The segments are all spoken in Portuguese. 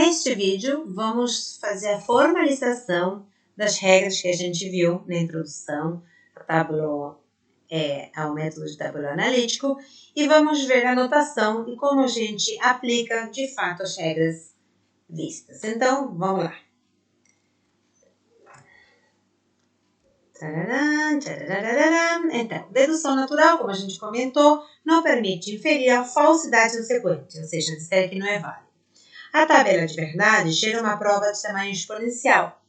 Neste vídeo, vamos fazer a formalização das regras que a gente viu na introdução ao método de tabuleiro analítico e vamos ver a notação e como a gente aplica de fato as regras vistas. Então, vamos lá. Então, dedução natural, como a gente comentou, não permite inferir a falsidade do sequente, ou seja, disser que não é válido. A tabela de verdade gera uma prova de tamanho exponencial.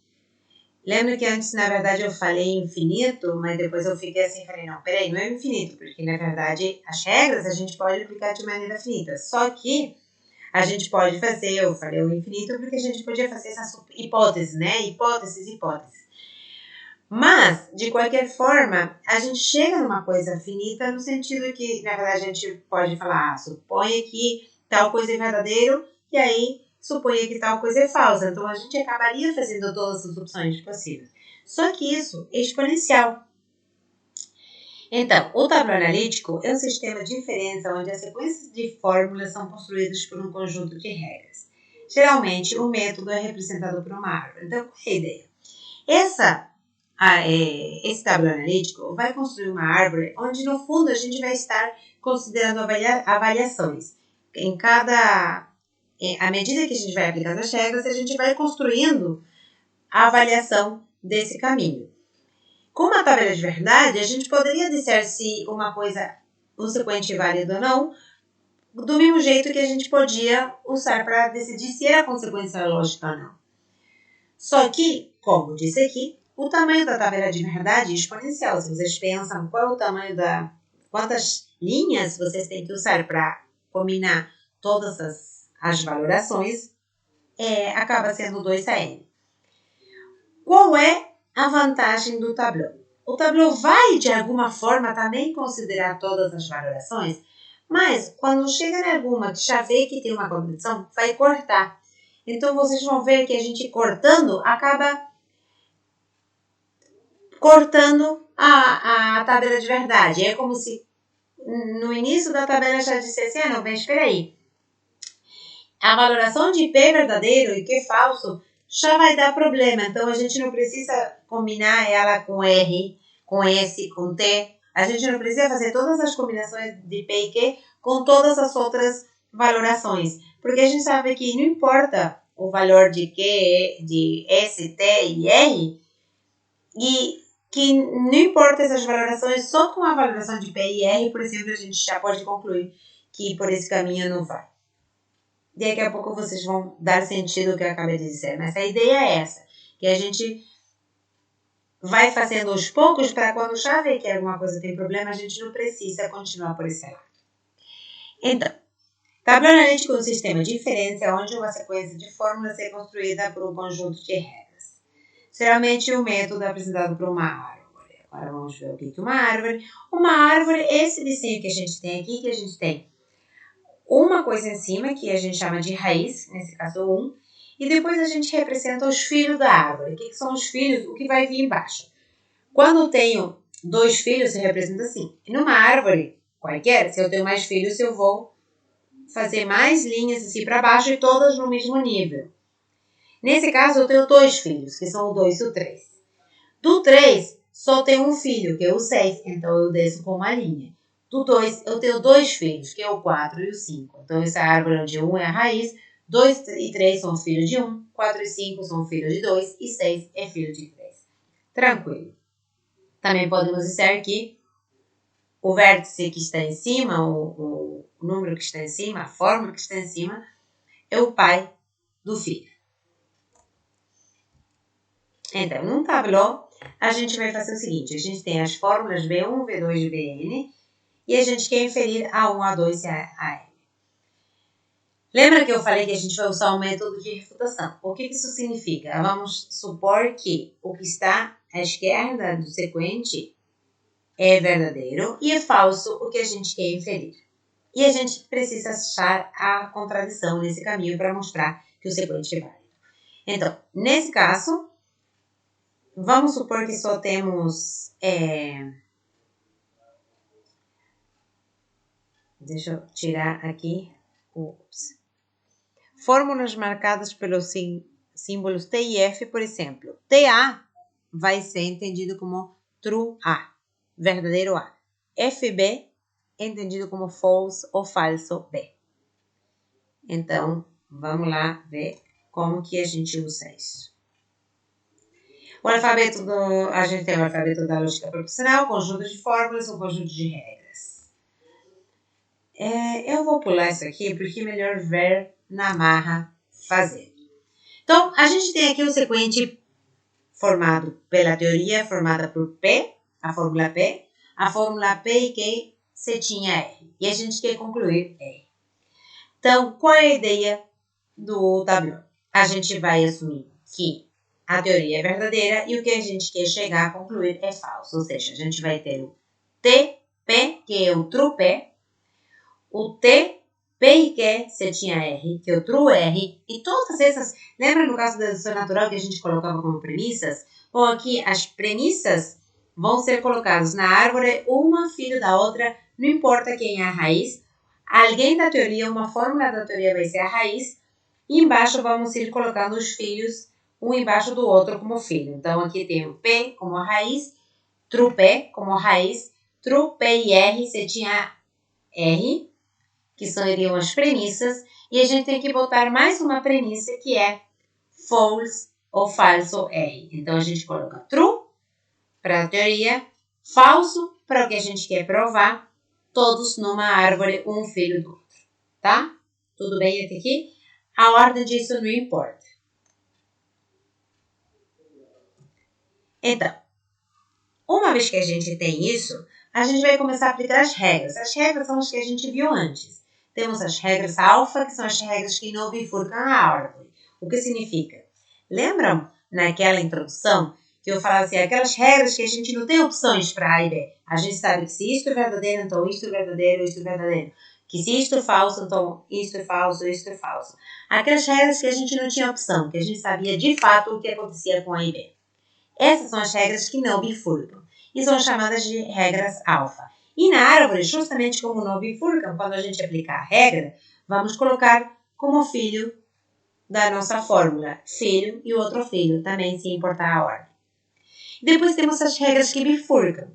Lembra que antes, na verdade, eu falei infinito, mas depois eu fiquei assim, falei, não, peraí, não é infinito, porque, na verdade, as regras a gente pode aplicar de maneira finita, só que a gente pode fazer, eu falei o infinito, porque a gente podia fazer essa hipótese, né? Hipóteses. Mas, de qualquer forma, a gente chega numa coisa finita no sentido que, na verdade, a gente pode falar, suponha que tal coisa é verdadeiro e aí suponha que tal coisa é falsa. Então, a gente acabaria fazendo todas as opções possíveis. Só que isso é exponencial. Então, o tabuleiro analítico é um sistema de inferência onde as sequências de fórmulas são construídas por um conjunto de regras. Geralmente, o método é representado por uma árvore. Então, qual é a ideia? Esse tabuleiro analítico vai construir uma árvore onde, no fundo, a gente vai estar considerando avaliações. À medida que a gente vai aplicando as regras, a gente vai construindo a avaliação desse caminho. Com uma tabela de verdade, a gente poderia dizer se um sequente é válido ou não, do mesmo jeito que a gente podia usar para decidir se era consequência lógica ou não. Só que, como disse aqui, o tamanho da tabela de verdade é exponencial. Se vocês pensam qual é o tamanho quantas linhas vocês têm que usar para combinar todas as valorações, acaba sendo 2n. Qual é a vantagem do tabuleiro? O tabuleiro vai, de alguma forma, também considerar todas as valorações, mas quando chega em alguma que já vê que tem uma contradição, vai cortar. Então, vocês vão ver que a gente cortando, acaba cortando a tabela de verdade. É como se no início da tabela já dissesse, não, mas espera aí. A valoração de P verdadeiro e Q falso já vai dar problema. Então, a gente não precisa combinar ela com R, com S, com T. A gente não precisa fazer todas as combinações de P e Q com todas as outras valorações. Porque a gente sabe que não importa o valor de Q, de S, T e R, e que não importa essas valorações, só com a valoração de P e R, por exemplo, a gente já pode concluir que por esse caminho não vai. Daqui a pouco vocês vão dar sentido ao que eu acabei de dizer, mas a ideia é essa, que a gente vai fazendo aos poucos para quando já ver que alguma coisa tem problema, a gente não precisa continuar por esse lado. Então, tabuleiro analítico é um sistema de inferência onde uma sequência de fórmulas é construída por um conjunto de regras. Geralmente, o método é apresentado por uma árvore. Agora, vamos ver o que é uma árvore. Uma árvore, esse desenho que a gente tem aqui, que a gente tem uma coisa em cima, que a gente chama de raiz, nesse caso 1, e depois a gente representa os filhos da árvore. O que são os filhos? O que vai vir embaixo. Quando eu tenho 2 filhos, se representa assim. E numa árvore qualquer, se eu tenho mais filhos, eu vou fazer mais linhas assim para baixo e todas no mesmo nível. Nesse caso, eu tenho 2 filhos, que são o 2 e o 3. Do 3, só tenho um filho, que é o 6, então eu desço com uma linha. Do 2, eu tenho 2 filhos, que é o 4 e o 5. Então, essa árvore onde 1 é a raiz, 2 e 3 são os filhos de 1, 4 e 5 são filhos de 2 e 6 é filho de 3. Tranquilo. Também podemos dizer que o vértice que está em cima, o número que está em cima, a fórmula que está em cima, é o pai do filho. Então, num tabuleiro, a gente vai fazer o seguinte, a gente tem as fórmulas B1, B2 e Bn, e a gente quer inferir A1, A2 e AM. Lembra que eu falei que a gente vai usar o método de refutação? O que isso significa? Vamos supor que o que está à esquerda do sequente é verdadeiro e é falso o que a gente quer inferir. E a gente precisa achar a contradição nesse caminho para mostrar que o sequente é válido. Então, nesse caso, vamos supor que só temos... Deixa eu tirar aqui. fórmulas marcadas pelos símbolos T e F, por exemplo. TA vai ser entendido como true A, verdadeiro A. FB entendido como false ou falso B. Então, vamos lá ver como que a gente usa isso. A gente tem o alfabeto da lógica proposicional, conjunto de fórmulas, um conjunto de regras. Eu vou pular isso aqui porque é melhor ver na marra fazer. Então, a gente tem aqui um sequente formado pela teoria, formada por P, a fórmula P e Q, C tinha R. E a gente quer concluir R. Então, qual é a ideia do tablão? A gente vai assumir que a teoria é verdadeira e o que a gente quer chegar a concluir é falso. Ou seja, a gente vai ter o TP, que é o true P, o T, P e Q, C tinha R, que é o true R, e todas essas... Lembra no caso da dedução natural que a gente colocava como premissas? Bom, aqui as premissas vão ser colocadas na árvore, uma filho da outra, não importa quem é a raiz. Alguém da teoria, uma fórmula da teoria vai ser a raiz, e embaixo vamos ir colocando os filhos, um embaixo do outro como filho. Então, aqui tem o P como a raiz, true P como a raiz, true P e R, C tinha R, que seriam as premissas, e a gente tem que botar mais uma premissa que é false ou falso R. Então, a gente coloca true para a teoria, falso para o que a gente quer provar, todos numa árvore, um filho do outro, tá? Tudo bem até aqui? A ordem disso não importa. Então, uma vez que a gente tem isso, a gente vai começar a aplicar as regras. As regras são as que a gente viu antes. Temos as regras alfa, que são as regras que não bifurcam a árvore. O que significa? Lembram naquela introdução que eu falava assim, aquelas regras que a gente não tem opções para A e B. A gente sabe que se isto é verdadeiro, então isto é verdadeiro, isto é verdadeiro. Que se isto é falso, então isto é falso, isto é falso. Aquelas regras que a gente não tinha opção, que a gente sabia de fato o que acontecia com A e B. Essas são as regras que não bifurcam e são chamadas de regras alfa. E na árvore, justamente como não bifurcam, quando a gente aplicar a regra, vamos colocar como filho da nossa fórmula, filho e outro filho, também sem importar a ordem. Depois temos as regras que bifurcam.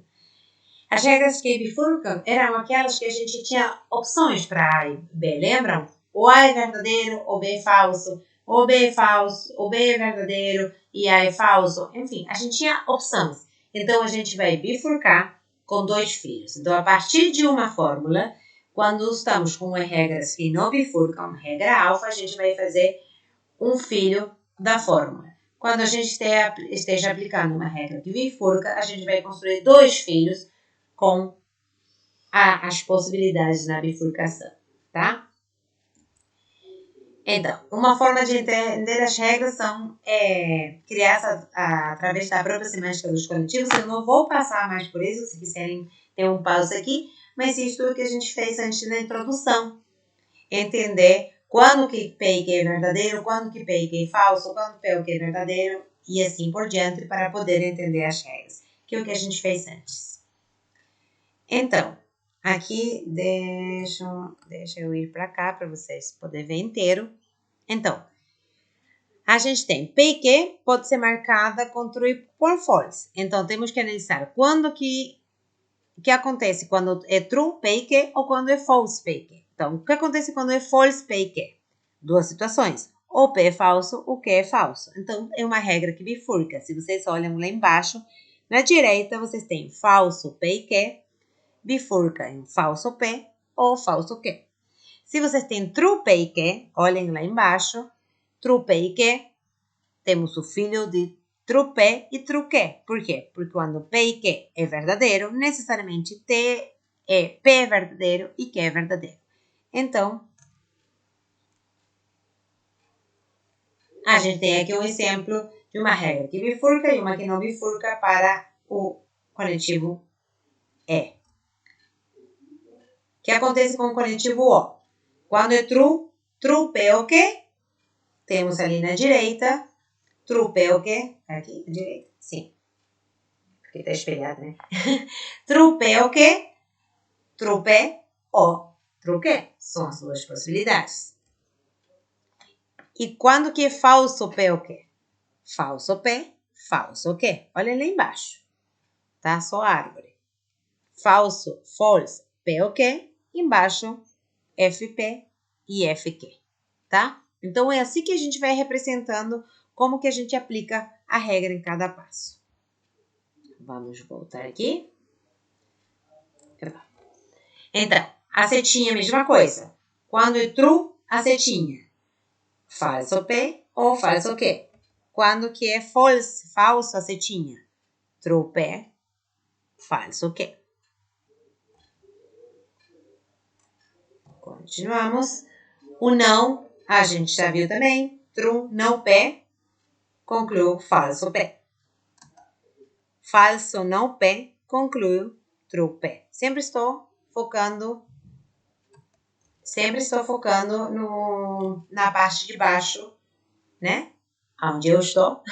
As regras que bifurcam eram aquelas que a gente tinha opções para A e B, lembram? O A é verdadeiro, o B é falso, o B é falso, o B é verdadeiro e A é falso. Enfim, a gente tinha opções. Então, a gente vai bifurcar com dois filhos. Então, a partir de uma fórmula, quando estamos com regras que não bifurcam, regra alfa, a gente vai fazer um filho da fórmula. Quando a gente esteja aplicando uma regra que bifurca, a gente vai construir dois filhos com as possibilidades na bifurcação, tá? Então, uma forma de entender as regras são criar através da própria semântica dos coletivos. Eu não vou passar mais por isso, se quiserem ter um pause aqui, mas isso é o que a gente fez antes na introdução. Entender quando que P e Q é verdadeiro, quando que P e Q é falso, quando P e Q é verdadeiro, e assim por diante, para poder entender as regras, que é o que a gente fez antes. Então, aqui, deixa eu ir para cá para vocês poderem ver inteiro. Então, a gente tem P e Q pode ser marcada com true por false. Então, temos que analisar quando que acontece quando é true P e Q ou quando é false P e Q. Então, o que acontece quando é false P e Q? Duas situações. O P é falso, o Q é falso. Então, é uma regra que bifurca. Se vocês olham lá embaixo, na direita, vocês têm falso P e Q, bifurca em falso P ou falso Q. Se vocês têm true P e Q, olhem lá embaixo, true P e Q, temos o filho de true P e true Q. Por quê? Porque quando P e Q é verdadeiro, necessariamente P é verdadeiro e Q é verdadeiro. Então, a gente tem aqui um exemplo de uma regra que bifurca e uma que não bifurca para o conectivo E. O que acontece com o conectivo O? Quando é true P ou Q, temos ali na direita, true P ou Q, aqui na direita, sim, porque está espelhado, né? True P ou Q, true P ou true Q, são as duas possibilidades. E quando que é falso P o quê? Falso P, falso o quê? Olha lá embaixo. Tá? Só árvore. Falso, false, P o quê? Embaixo, FP e FQ. Tá? Então, é assim que a gente vai representando como que a gente aplica a regra em cada passo. Vamos voltar aqui. Então, a setinha, mesma coisa. Quando é true, a setinha. Falso P ou falso Q. Quando que é false, falso, a setinha. True P, falso Q. Continuamos. O não, a gente já viu também. True, não P. Concluo falso P. Falso, não P. Concluo true P. Sempre estou focando na parte de baixo, né? Onde eu estou.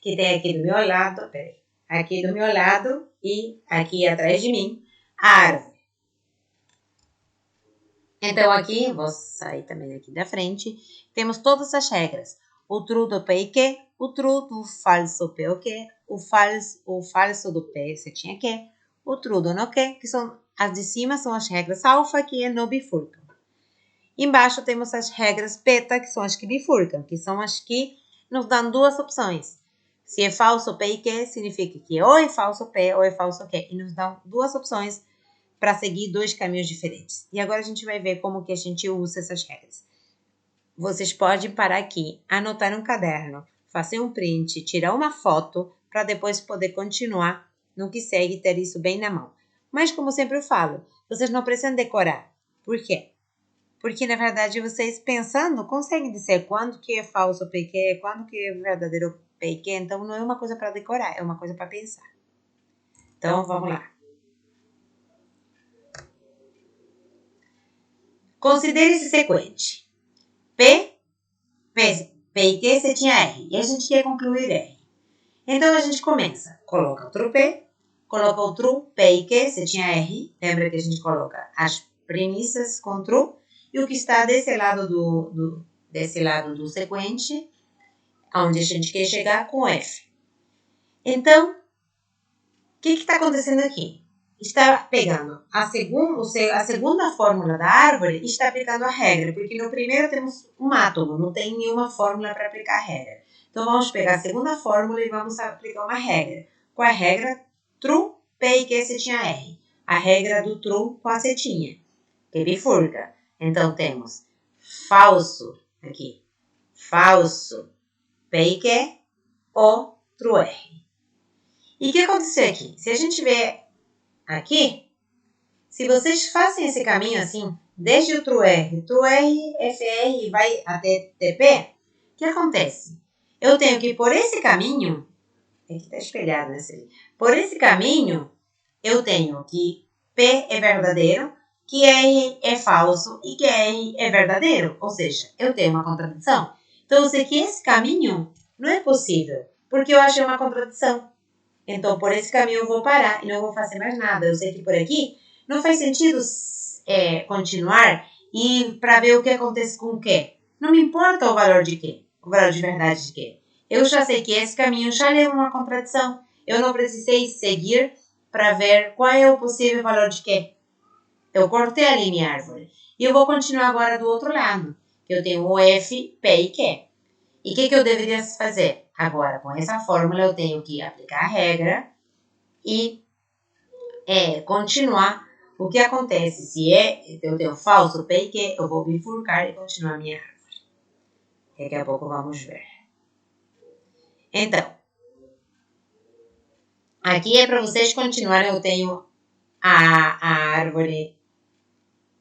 Que tem aqui do meu lado, peraí. Aqui do meu lado e aqui atrás de mim, a árvore. Então, aqui, vou sair também aqui da frente, temos todas as regras. O true do P e Q, o true do falso P o Q, o falso do P se tinha Q, o true do no Q, que são as de cima, são as regras alfa, que é no bifurcam. Embaixo temos as regras beta, que são as que bifurcam, que são as que nos dão duas opções. Se é falso P e Q, significa que ou é falso P ou é falso Q. E nos dão duas opções para seguir dois caminhos diferentes. E agora a gente vai ver como que a gente usa essas regras. Vocês podem parar aqui, anotar um caderno, fazer um print, tirar uma foto, para depois poder continuar no que segue e ter isso bem na mão. Mas como sempre eu falo, vocês não precisam decorar. Por quê? Porque, na verdade, vocês pensando, conseguem dizer quando que é falso PQ, quando que é verdadeiro PQ. Então, não é uma coisa para decorar, é uma coisa para pensar. Então, vamos lá. Considere esse sequente. P e Q, você tinha R. E a gente quer concluir R. Então, a gente começa. Coloca outro P, coloca o true, P e Q, você tinha R. Lembra que a gente coloca as premissas com true. E o que está desse lado do sequente, onde a gente quer chegar, com F. Então, o que está acontecendo aqui? Está pegando a segunda fórmula da árvore e está aplicando a regra, porque no primeiro temos um átomo, não tem nenhuma fórmula para aplicar a regra. Então, vamos pegar a segunda fórmula e vamos aplicar uma regra. Com a regra true, P e Q, setinha R. A regra do true com a setinha, que bifurca. Então, temos falso, aqui, falso, P e Q, ou true R. E o que aconteceu aqui? Se a gente ver aqui, se vocês fazem esse caminho assim, desde o true R, FR, vai até TP, o que acontece? Eu tenho que ir por esse caminho, aqui está espelhado nesse ali, por esse caminho, eu tenho que P é verdadeiro, que R é falso e que R é verdadeiro. Ou seja, eu tenho uma contradição. Então, eu sei que esse caminho não é possível, porque eu achei uma contradição. Então, por esse caminho eu vou parar e não vou fazer mais nada. Eu sei que por aqui não faz sentido continuar e para ver o que acontece com o quê. Não me importa o valor de quê, o valor de verdade de quê. Eu já sei que esse caminho já leva uma contradição. Eu não precisei seguir para ver qual é o possível valor de quê. Eu cortei ali minha árvore. E eu vou continuar agora do outro lado, que eu tenho o F, P e Q. E o que eu deveria fazer? Agora, com essa fórmula, eu tenho que aplicar a regra e continuar. O que acontece? Se eu tenho falso, P e Q, eu vou bifurcar e continuar a minha árvore. Daqui a pouco vamos ver. Então, aqui é para vocês continuarem. Eu tenho a árvore,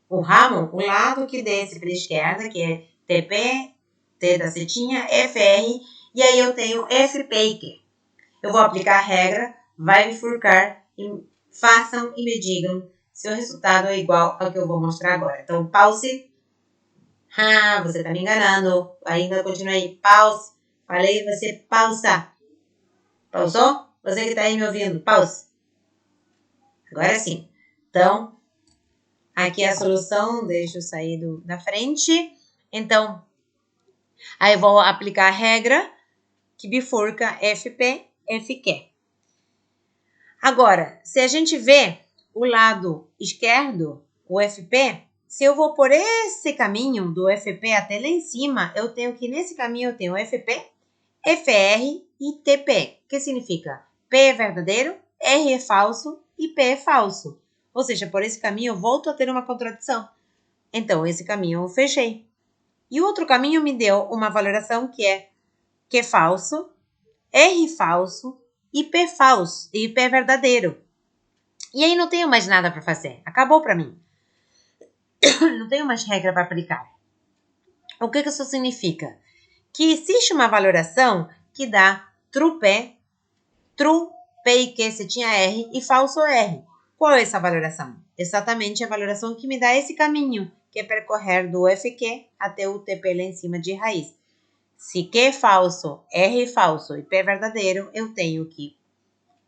o ramo, o lado que desce para a esquerda, que é TP, T da setinha, FR, e aí eu tenho FP e Q. Eu vou aplicar a regra, vai bifurcar, e façam e me digam se o resultado é igual ao que eu vou mostrar agora. Então, pause. Você está me enganando. Ainda continuei. Pause. Falei, você pausa. Pausou? Você que está aí me ouvindo, pause. Agora sim. Então, aqui é a solução. Deixa eu sair da frente. Então, Aí eu vou aplicar a regra que bifurca FP, FQ. Agora, se a gente vê o lado esquerdo, o FP, se eu vou por esse caminho do FP até lá em cima, eu tenho que nesse caminho eu tenho FP, FR e TP, que significa P é verdadeiro, R é falso e P é falso. Ou seja, por esse caminho eu volto a ter uma contradição. Então, esse caminho eu fechei. E o outro caminho me deu uma valoração que é Q falso, R falso e P falso, e P verdadeiro. E aí não tenho mais nada para fazer. Acabou para mim. Não tenho mais regra para aplicar. O que isso significa? Que existe uma valoração que dá true P e Q se tinha R e falso R. Qual é essa valoração? Exatamente a valoração que me dá esse caminho, que é percorrer do FQ até o TP lá em cima de raiz. Se Q é falso, R é falso e P é verdadeiro, eu tenho que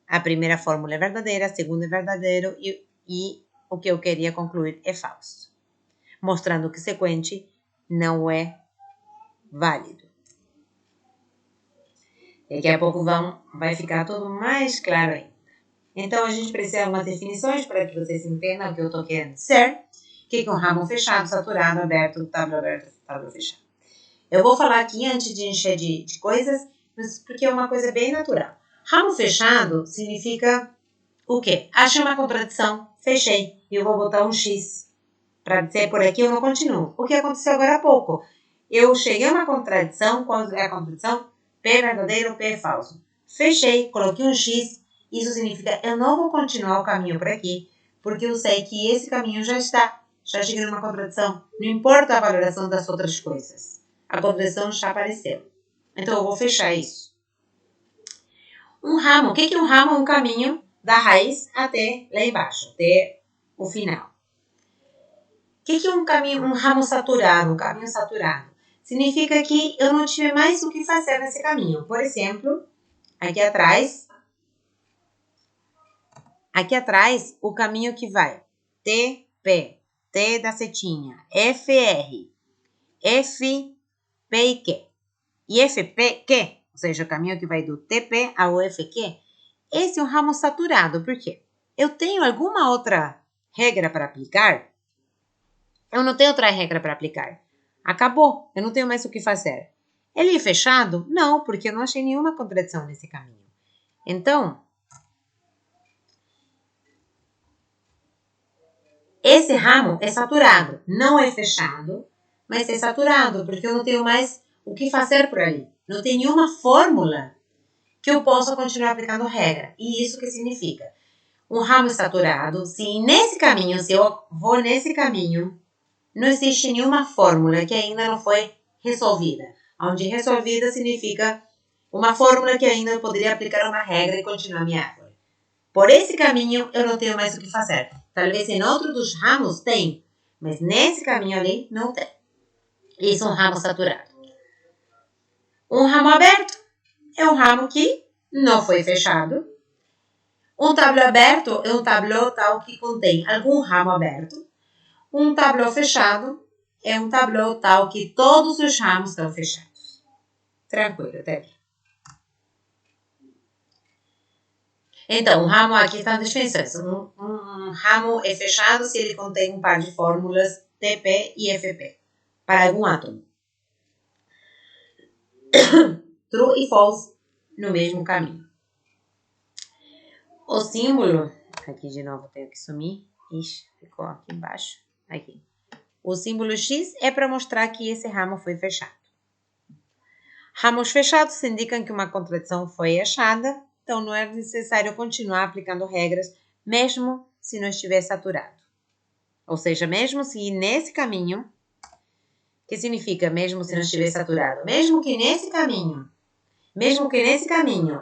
a primeira fórmula é verdadeira, a segunda é verdadeiro e o que eu queria concluir é falso. Mostrando que sequente não é válido. Daqui a pouco vai ficar tudo mais claro ainda. Então, a gente precisa de algumas definições para que vocês entendam o que eu estou querendo dizer. O que é um ramo fechado, saturado, aberto, tábua fechada. Eu vou falar aqui antes de encher de coisas, mas porque é uma coisa bem natural. Ramo fechado significa o quê? Achei uma contradição, fechei. E eu vou botar um X. Para dizer por aqui eu não continuo. O que aconteceu agora há pouco? Eu cheguei a uma contradição. Qual é a contradição? P é verdadeiro, P é falso. Fechei, coloquei um X. Isso significa eu não vou continuar o caminho por aqui, porque eu sei que esse caminho já cheguei numa contradição. Não importa a valoração das outras coisas. A contradição já apareceu. Então eu vou fechar isso. Um ramo. O que é um ramo? Um caminho da raiz até lá embaixo, até o final. O que é um ramo saturado? Um caminho saturado. Significa que eu não tive mais o que fazer nesse caminho. Por exemplo, aqui atrás, o caminho que vai TP, T da setinha, FR, FP e Q. E FPQ, ou seja, o caminho que vai do TP ao FQ, esse é um ramo saturado. Por quê? Eu tenho alguma outra regra para aplicar? Eu não tenho outra regra para aplicar. Acabou, eu não tenho mais o que fazer. Ele é fechado? Não, porque eu não achei nenhuma contradição nesse caminho. Então, esse ramo é saturado. Não é fechado, mas é saturado, porque eu não tenho mais o que fazer por ali. Não tem nenhuma fórmula que eu possa continuar aplicando regra. E isso que significa? Um ramo saturado, se nesse caminho, se eu vou nesse caminho, não existe nenhuma fórmula que ainda não foi resolvida. Onde resolvida significa uma fórmula que ainda eu poderia aplicar uma regra e continuar minha árvore. Por esse caminho, eu não tenho mais o que fazer. Talvez em outro dos ramos tem, mas nesse caminho ali não tem. Isso é um ramo saturado. Um ramo aberto é um ramo que não foi fechado. Um tablô aberto é um tablô tal que contém algum ramo aberto. Um tablô fechado é um tablô tal que todos os ramos estão fechados. Tranquilo, até aqui. Então, um ramo aqui está nas definições. Um ramo é fechado se ele contém um par de fórmulas TP e FP para algum átomo. True e false no mesmo caminho. O símbolo, aqui de novo tenho que sumir. Ixi, ficou aqui embaixo. Aqui. O símbolo X é para mostrar que esse ramo foi fechado. Ramos fechados indicam que uma contradição foi achada, então não é necessário continuar aplicando regras, mesmo se não estiver saturado. Ou seja, mesmo se nesse caminho, que significa mesmo se não estiver saturado? Mesmo que nesse caminho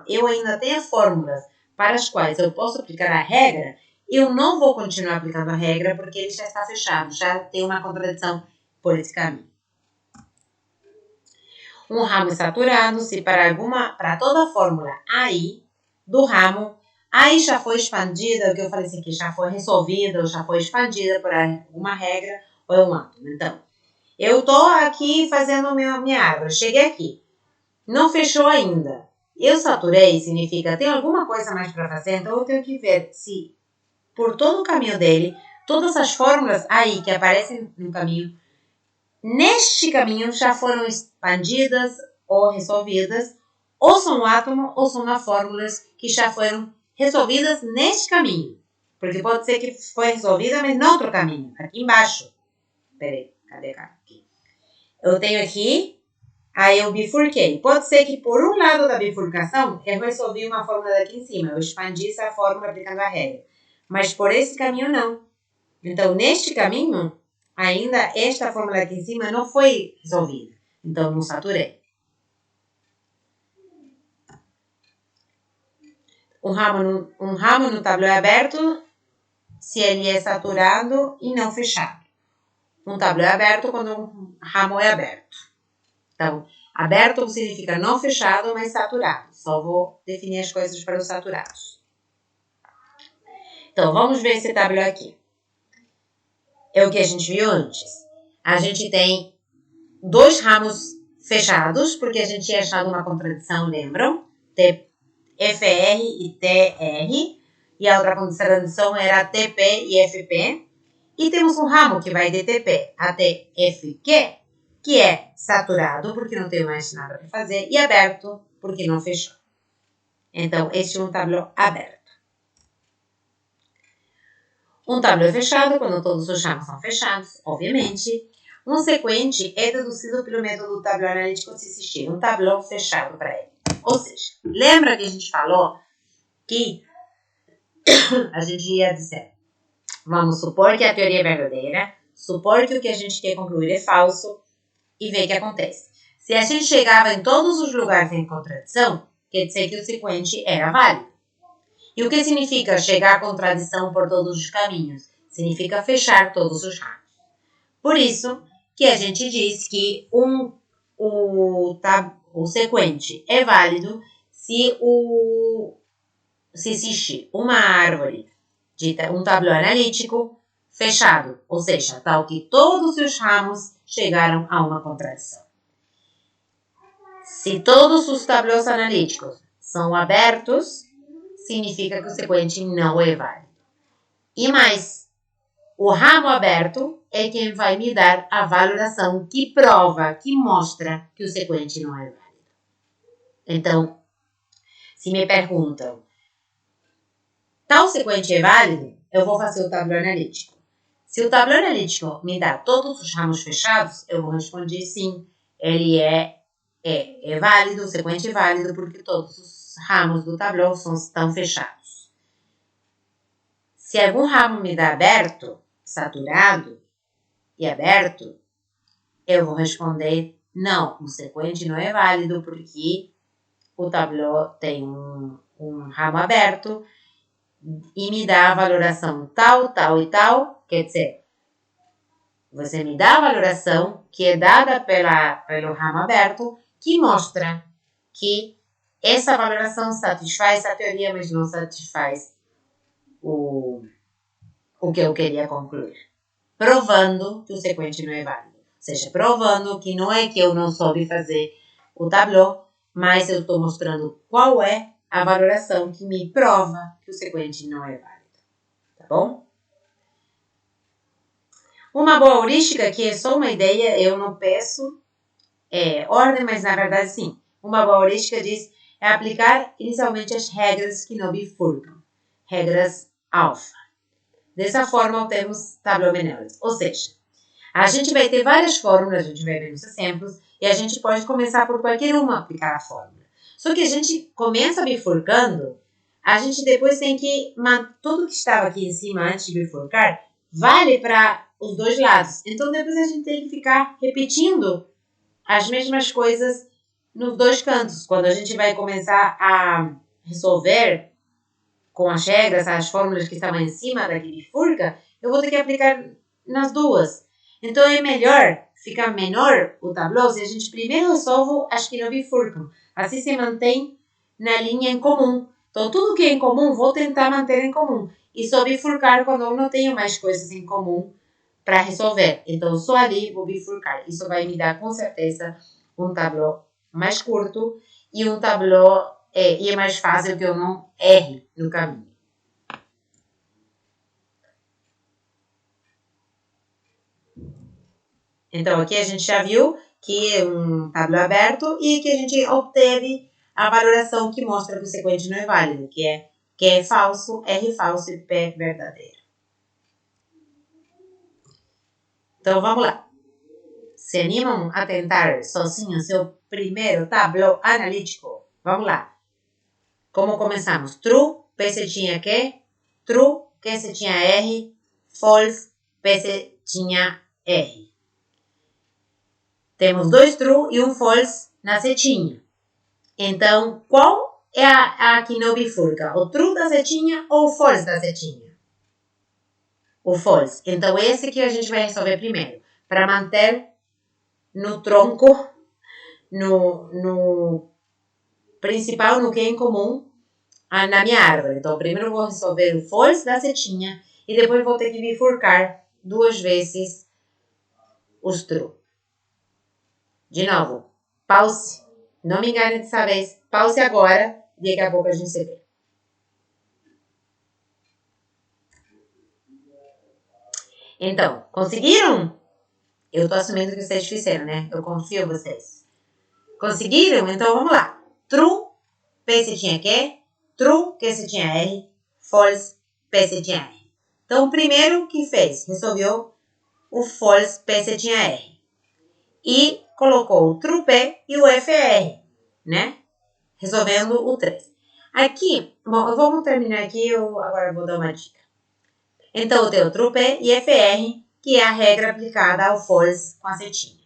eu ainda tenha fórmulas para as quais eu posso aplicar a regra, eu não vou continuar aplicando a regra porque ele já está fechado, já tem uma contradição por esse caminho. Um ramo saturado se para toda a fórmula AI do ramo, AI já foi expandida, o que eu falei assim, que já foi resolvida ou já foi expandida por alguma regra ou é um átomo. Então, Eu tô aqui fazendo minha árvore, cheguei aqui, não fechou ainda. Eu saturei, significa tem alguma coisa mais para fazer, então eu tenho que ver se por todo o caminho dele, todas as fórmulas aí que aparecem no caminho, neste caminho já foram expandidas ou resolvidas, ou são átomos ou são as fórmulas que já foram resolvidas neste caminho. Porque pode ser que foi resolvida, mas não outro caminho, aqui embaixo. Peraí, cadê aqui? Eu tenho aqui, aí eu bifurquei. Pode ser que por um lado da bifurcação, eu resolvi uma fórmula daqui em cima, eu expandi essa fórmula aplicando a regra. Mas por esse caminho não. Então, neste caminho, ainda esta fórmula aqui em cima não foi resolvida. Então, não saturei. Um ramo no tablô é aberto se ele é saturado e não fechado. Um tablô é aberto quando um ramo é aberto. Então, aberto significa não fechado, mas saturado. Só vou definir as coisas para os saturados. Então, vamos ver esse tablô aqui. É o que a gente viu antes. A gente tem 2 ramos fechados, porque a gente tinha achado uma contradição, lembram? FR e TR. E a outra contradição era TP e FP. E temos um ramo que vai de TP até FQ, que é saturado, porque não tem mais nada para fazer, e aberto, porque não fechou. Então, este é um tablô aberto. Um tablô fechado, quando todos os ramos são fechados, obviamente. Um sequente é deduzido pelo método do tablô analítico se existir um tablô fechado para ele. Ou seja, lembra que a gente falou que a gente ia dizer, vamos supor que a teoria é verdadeira, supor que o que a gente quer concluir é falso e ver o que acontece. Se a gente chegava em todos os lugares em contradição, quer dizer que o sequente era válido. E o que significa chegar à contradição por todos os caminhos? Significa fechar todos os ramos. Por isso que a gente diz que o sequente é válido se existe uma árvore, um tablô analítico fechado, ou seja, tal que todos os ramos chegaram a uma contradição. Se todos os tablôs analíticos são abertos, significa que o sequente não é válido. E mais, o ramo aberto é quem vai me dar a valoração que prova, que mostra que o sequente não é válido. Então, se me perguntam, tal sequente é válido? Eu vou fazer o tablô analítico. Se o tablô analítico me dá todos os ramos fechados, eu vou responder sim, ele é válido, o sequente é válido, porque todos os ramos do tablô estão fechados. Se algum ramo me dá aberto, saturado e aberto, eu vou responder não, o sequente não é válido, porque o tablô tem um ramo aberto e me dá a valoração tal, tal e tal, quer dizer, você me dá a valoração que é dada pelo ramo aberto, que mostra que essa valoração satisfaz a teoria, mas não satisfaz o que eu queria concluir. Provando que o sequente não é válido. Ou seja, provando que não é que eu não soube fazer o tablô, mas eu estou mostrando qual é a valoração que me prova que o sequente não é válido. Tá bom? Uma boa heurística, que é só uma ideia, eu não peço ordem, mas na verdade sim. Uma boa heurística diz é aplicar inicialmente as regras que não bifurcam. Regras alfa. Dessa forma, obtemos tablô benéfico. Ou seja, a gente vai ter várias fórmulas, a gente vai ver nos exemplos, e a gente pode começar por qualquer uma aplicar a fórmula. Só que a gente começa bifurcando, a gente depois tem que... Tudo que estava aqui em cima antes de bifurcar, vale para os dois lados. Então, depois a gente tem que ficar repetindo as mesmas coisas nos dois cantos. Quando a gente vai começar a resolver com as regras, as fórmulas que estavam em cima da que bifurca, eu vou ter que aplicar nas duas. Então, é melhor ficar menor o tablô se a gente primeiro resolve as que não bifurcam. Assim se mantém na linha em comum. Então, tudo que é em comum, vou tentar manter em comum. E só bifurcar quando eu não tenho mais coisas em comum para resolver. Então, só ali vou bifurcar. Isso vai me dar, com certeza, um tableau mais curto e um tableau e é mais fácil que eu não erre no caminho. Então, aqui a gente já viu que é um tableau aberto e que a gente obteve a valoração que mostra que o sequente não é válido, que é Q é falso, R falso e P verdadeiro. Então, vamos lá. Se animam a tentar sozinhos seu primeiro tableau analítico? Vamos lá. Como começamos? True, P setinha Q. True, Q setinha R. False, P setinha R. Temos 2 true e um false na setinha. Então, qual é a que não bifurca? O true da setinha ou o false da setinha? O false. Então, esse que a gente vai resolver primeiro. Para manter no tronco, no principal, no que é em comum, na minha árvore. Então, primeiro eu vou resolver o false da setinha e depois vou ter que bifurcar 2 vezes os true. De novo, pause. Não me engane dessa vez. Pause agora e daqui a pouco a gente se vê. Então, conseguiram? Eu tô assumindo que vocês fizeram, né? Eu confio em vocês. Conseguiram? Então, vamos lá. True, P setinha Q. True, Q setinha R. False, P setinha R. Então, o primeiro que fez, resolveu o false, P setinha R. E colocou o true P e o FR, né? Resolvendo o 3. Aqui, bom, vamos terminar aqui, eu agora vou dar uma dica. Então, eu tenho true P e FR, que é a regra aplicada ao false com a setinha.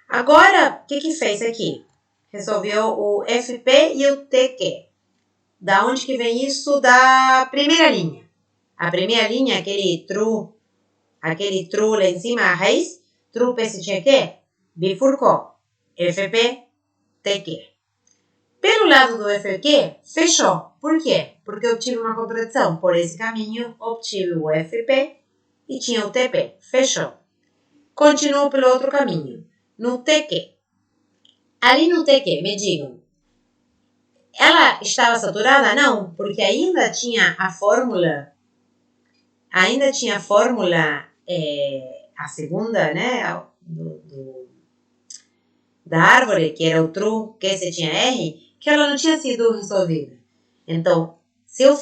Agora, o que fez aqui? Resolveu o FP e o TQ. Da onde que vem isso? Da primeira linha. A primeira linha, aquele true lá em cima, a raiz, true P setinha Q, bifurcou. FP, TQ. Pelo lado do FQ, fechou. Por quê? Porque eu tive uma contradição. Por esse caminho, obtive o FP e tinha o TP. Fechou. Continuo pelo outro caminho. No TQ. Ali no TQ, me digam. Ela estava saturada? Não, porque ainda tinha a fórmula. A segunda, né? Da árvore, que era o true, que você tinha R, que ela não tinha sido resolvida. Então, se eu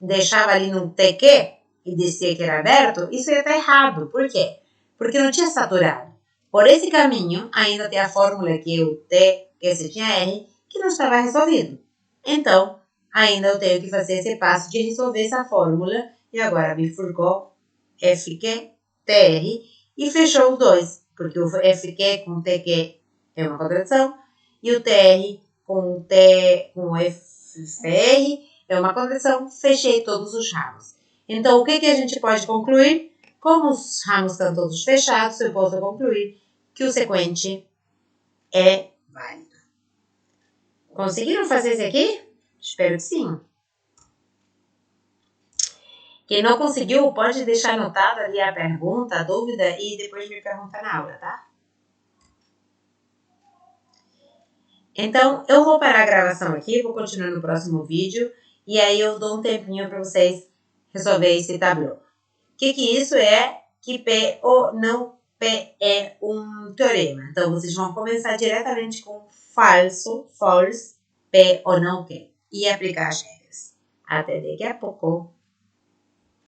deixava ali no TQ e dizia que era aberto, isso ia estar errado. Por quê? Porque não tinha saturado. Por esse caminho, ainda tem a fórmula que é o T, que você tinha R, que não estava resolvido. Então, ainda eu tenho que fazer esse passo de resolver essa fórmula. E agora bifurcou FQ, TR e fechou os dois. Porque o FQ com TQ é uma contradição. E o TR com o FR é uma contradição. Fechei todos os ramos. Então, o que a gente pode concluir? Como os ramos estão todos fechados, eu posso concluir que o sequente é válido. Conseguiram fazer isso aqui? Espero que sim. Quem não conseguiu, pode deixar anotado ali a pergunta, a dúvida e depois me pergunta na aula, tá? Então, eu vou parar a gravação aqui, vou continuar no próximo vídeo e aí eu dou um tempinho para vocês resolverem esse tableau. O que isso é? Que P ou não P é um teorema. Então, vocês vão começar diretamente com false, P ou não Q e aplicar as regras. Até daqui a pouco.